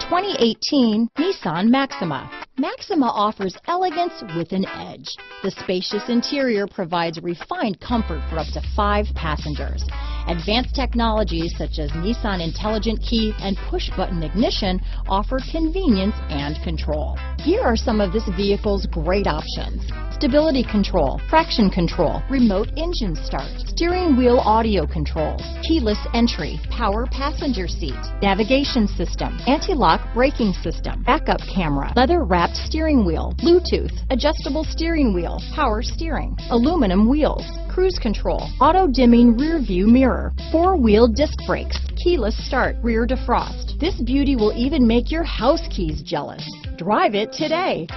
2018 Nissan Maxima. Maxima offers elegance with an edge. The spacious interior provides refined comfort for up to 5 passengers. Advanced technologies such as Nissan Intelligent Key and push-button ignition offer convenience and control. Here are some of this vehicle's great options: stability control, traction control, remote engine start, steering wheel audio controls, keyless entry, power passenger seat, navigation system, anti-lock braking system, backup camera, leather-wrapped steering wheel, Bluetooth, adjustable steering wheel, power steering, aluminum wheels, cruise control, auto-dimming rear view mirror, 4-wheel disc brakes, keyless start, rear defrost. This beauty will even make your house keys jealous. Drive it today.